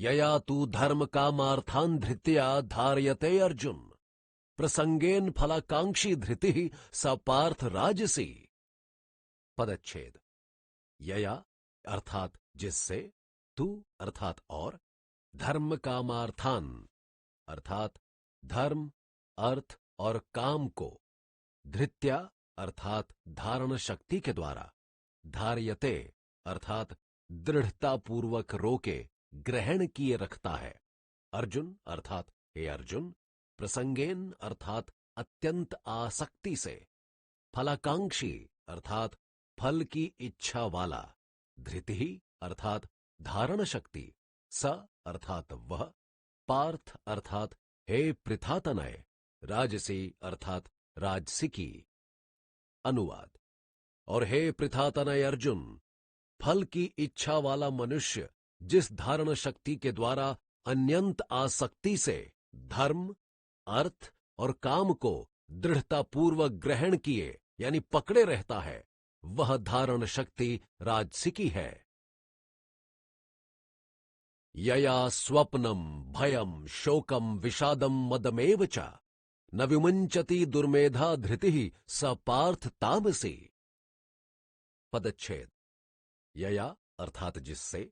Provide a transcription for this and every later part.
यया तू धर्म कामार्थान् धृत्या धार्यते अर्जुन, प्रसंगेन फलाकांक्षी धृति स पार्थ राजसी। पदच्छेद। यया अर्थात जिससे, तू अर्थात और, धर्म कामार्थान अर्थात धर्म, अर्थ और काम को, धृत्या अर्थात धारण शक्ति के द्वारा, धार्यते अर्थात दृढ़तापूर्वक रोके ग्रहण किए रखता है, अर्जुन अर्थात हे अर्जुन, प्रसंगेन अर्थात अत्यंत आसक्ति से, फलाकांक्षी अर्थात फल की इच्छा वाला, धृति अर्थात धारण शक्ति, स अर्थात वह, पार्थ अर्थात हे पृथातनय, राजसी अर्थात राजसिकी। अनुवाद। और हे पृथातनय अर्जुन, फल की इच्छा वाला मनुष्य जिस धारण शक्ति के द्वारा अत्यंत आसक्ति से धर्म, अर्थ और काम को दृढ़तापूर्वक ग्रहण किए यानी पकड़े रहता है, वह धारण शक्ति राजसिकी है। यया स्वप्नम भयम शोकम विषादम मदमेव च न विमुंचति दुर्मेधा धृति स पार्थ तामसी। पदच्छेद। यया अर्थात जिससे,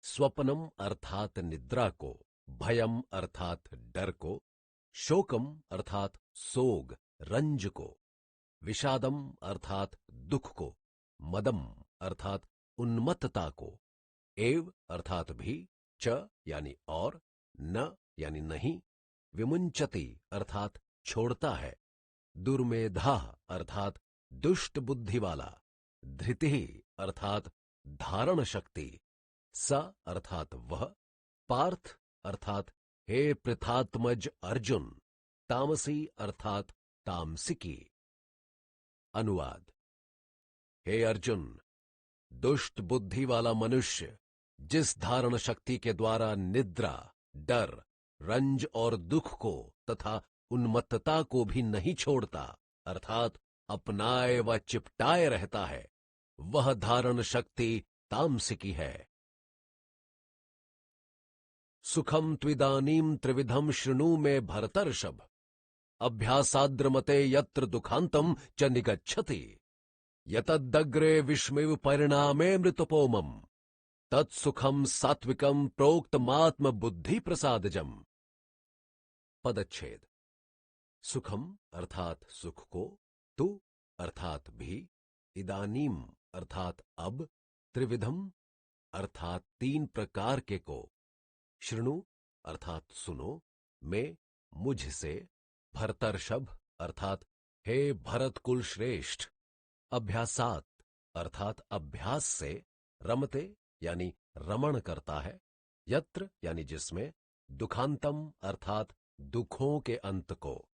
स्वप्नम अर्थात निद्रा को, भयम अर्थात डर को, शोकम अर्थात सोग रंज को, विषादम अर्थात दुख को, मदम अर्थात उन्मत्तता को, एव अर्थात भी, च यानी और, न यानी नहीं, विमुंचति अर्थात छोड़ता है, दुर्मेधा अर्थात दुष्ट बुद्धि वाला, धृति अर्थात धारण शक्ति, स अर्थात वह, पार्थ अर्थात हे पृथात्मज अर्जुन, तामसी अर्थात तामसिकी। अनुवाद। हे अर्जुन, दुष्ट बुद्धि वाला मनुष्य जिस धारण शक्ति के द्वारा निद्रा, डर, रंज और दुख को तथा उन्मत्तता को भी नहीं छोड़ता, अर्थात अपनाए व चिपटाए रहता है, वह धारण शक्ति तामसिकी है। सुखम त्विदानीम त्रिविधम शृणु मे भरतर्षभ, अभ्यासाद्रमते यत्र दुखांतम च निगच्छति, यतदग्रे विष्मिव परिणामे मृतपोमम, तत्सुखम सात्विकम प्रोक्तमात्म बुद्धि प्रसादजम। पदच्छेद। सुखम अर्थात सुख को, तु अर्थात भी, इदानीम अर्थात अब, त्रिविधम अर्थात तीन प्रकार के को, शृणु अर्थात सुनो, में मुझसे, भरतर्षभ अर्थात हे भरत कुल श्रेष्ठ, अभ्यासात अर्थात अभ्यास से, रमते यानी रमण करता है, यत्र यानी जिसमें, दुखांतम अर्थात दुखों के अंत को,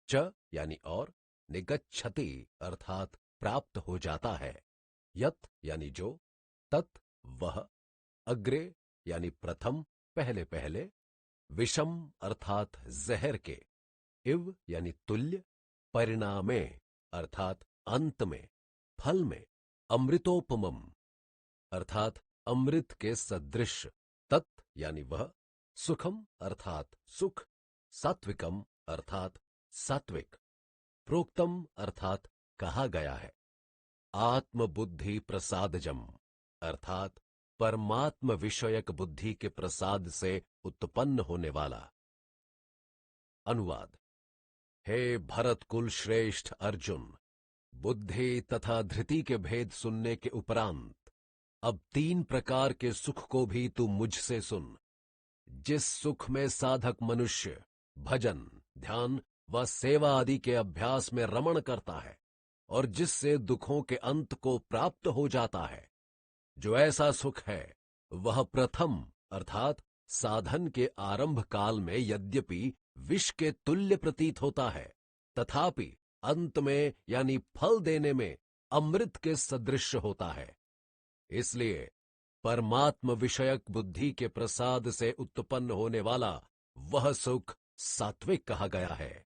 च यानी और, निगच्छति अर्थात प्राप्त हो जाता है, यत यानी जो, तत् वह, अग्रे यानी प्रथम पहले पहले, विषम अर्थात जहर के, इव यानी तुल्य, परिणामे अर्थात अंत में, फल में, अमृतोपमम अर्थात अमृत के सदृश, तत् यानी वह, सुखम अर्थात सुख, सात्विकम अर्थात सात्विक, प्रोक्तम अर्थात कहा गया है, आत्मबुद्धि प्रसादजम अर्थात परमात्म विषयक बुद्धि के प्रसाद से उत्पन्न होने वाला। अनुवाद। हे भरत कुल श्रेष्ठ अर्जुन, बुद्धि तथा धृति के भेद सुनने के उपरांत अब तीन प्रकार के सुख को भी तू मुझसे सुन। जिस सुख में साधक मनुष्य भजन, ध्यान व सेवा आदि के अभ्यास में रमण करता है और जिससे दुखों के अंत को प्राप्त हो जाता है, जो ऐसा सुख है वह प्रथम अर्थात साधन के आरंभ काल में यद्यपि विष के तुल्य प्रतीत होता है, तथापि अंत में यानी फल देने में अमृत के सदृश होता है। इसलिए परमात्म विषयक बुद्धि के प्रसाद से उत्पन्न होने वाला वह सुख सात्विक कहा गया है।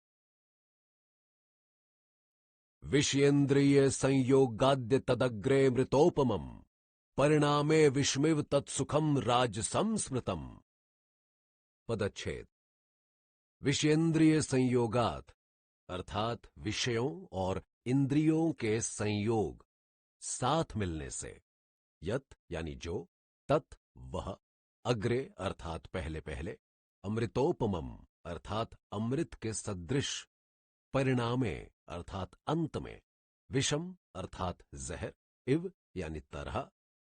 विषयेन्द्रिय संयोगाद्य तदग्रे मृतोपमम, परिणामे विष्मिव तत्सुखम राजसं स्मृतम। पदच्छेद। विषयेंद्रिय संयोगात अर्थात विषयों और इंद्रियों के संयोग साथ मिलने से, यत यानी जो, तत् वह, अग्रे अर्थात पहले पहले, अमृतोपमम अर्थात अमृत के सदृश, परिणामे अर्थात अंत में, विषम अर्थात जहर, इव यानी तरह,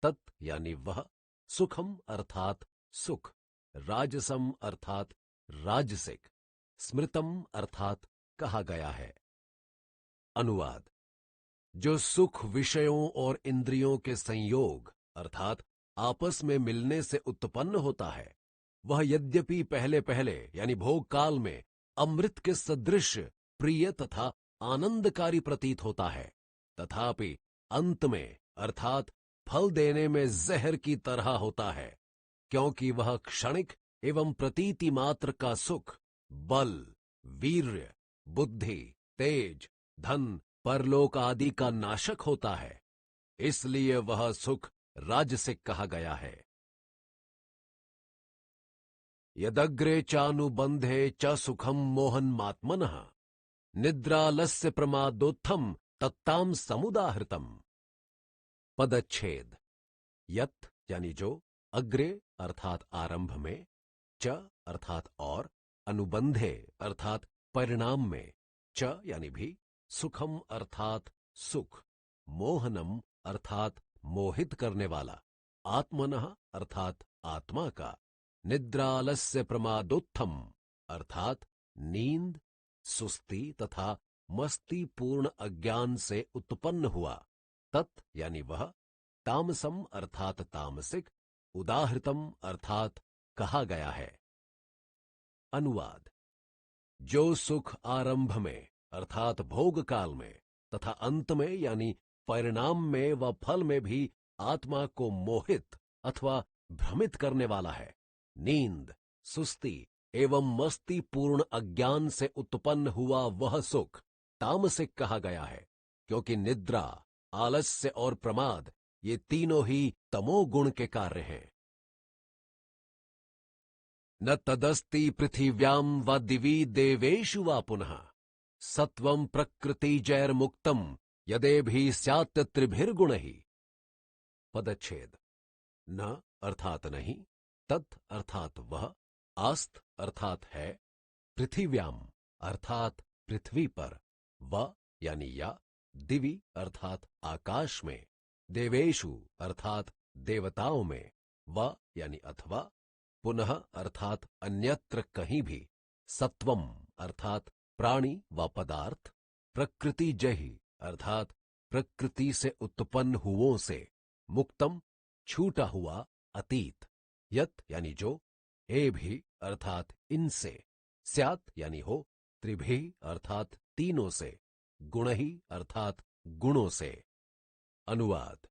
तत् यानी वह, सुखम अर्थात सुख, राजसम अर्थात राजसिक, स्मृतम अर्थात कहा गया है। अनुवाद। जो सुख विषयों और इंद्रियों के संयोग अर्थात आपस में मिलने से उत्पन्न होता है, वह यद्यपि पहले पहले यानी भोग काल में अमृत के सदृश प्रिय तथा आनंदकारी प्रतीत होता है, तथापि अंत में अर्थात फल देने में जहर की तरह होता है, क्योंकि वह क्षणिक एवं प्रतीति मात्र का सुख बल, वीर्य, बुद्धि, तेज, धन, परलोक आदि का नाशक होता है। इसलिए वह सुख राजसिक कहा गया है। यदग्रे चानुबंधे च सुखम मोहन्मात्मनः निद्रालस्य प्रमादोत्थम तत्ताम समुदाहृतम। पदच्छेद। यत् यानी जो, अग्रे अर्थात आरंभ में, च अर्थात और, अनुबंधे अर्थात परिणाम में, च यानी भी, सुखम अर्थात सुख, मोहनम अर्थात मोहित करने वाला, आत्मनः अर्थात आत्मा का, निद्रालस्य प्रमादोत्थम अर्थात नींद, सुस्ती तथा मस्ती पूर्ण अज्ञान से उत्पन्न हुआ, तत् यानी वह, तामसम अर्थात तामसिक, उदाहृतम अर्थात कहा गया है। अनुवाद। जो सुख आरंभ में अर्थात भोग काल में तथा अंत में यानी परिणाम में व फल में भी आत्मा को मोहित अथवा भ्रमित करने वाला है, नींद, सुस्ती एवं मस्ती पूर्ण अज्ञान से उत्पन्न हुआ वह सुख तामसिक कहा गया है, क्योंकि निद्रा, आलस्य और प्रमाद ये तीनों ही तमोगुण के कार्य हैं। न तदस्ति पृथिव्याम व दिवि देवेषु वा पुनः सत्वं प्रकृति जैर्मुक्तम यदेभिः स्यात् त्रिभिर्गुणैः। पदच्छेद। न अर्थात नहीं, तत् अर्थात वह, आस्त अर्थात है, पृथिव्याम अर्थात पृथ्वी पर, व यानी या, दिवि अर्थात आकाश में, देवेषु अर्थात देवताओं में, व यानी अथवा, पुनः अर्थात अन्यत्र कहीं भी, सत्वम अर्थात प्राणी व पदार्थ, प्रकृति जहि अर्थात प्रकृति से उत्पन्न हुओं से, मुक्तम छूटा हुआ अतीत, यत यानी जो, ए भी अर्थात इनसे, स्यात् यानी हो, त्रिभी अर्थात तीनों से, गुणहि अर्थात गुणों से। अनुवाद।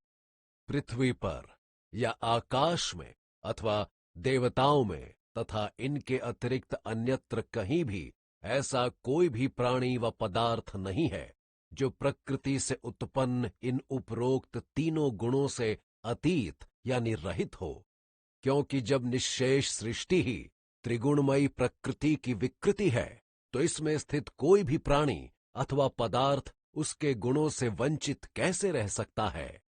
पृथ्वी पर या आकाश में अथवा देवताओं में तथा इनके अतिरिक्त अन्यत्र कहीं भी ऐसा कोई भी प्राणी व पदार्थ नहीं है जो प्रकृति से उत्पन्न इन उपरोक्त तीनों गुणों से अतीत यानी रहित हो, क्योंकि जब निश्शेष सृष्टि ही त्रिगुणमयी प्रकृति की विकृति है, तो इसमें स्थित कोई भी प्राणी अथवा पदार्थ उसके गुणों से वंचित कैसे रह सकता है।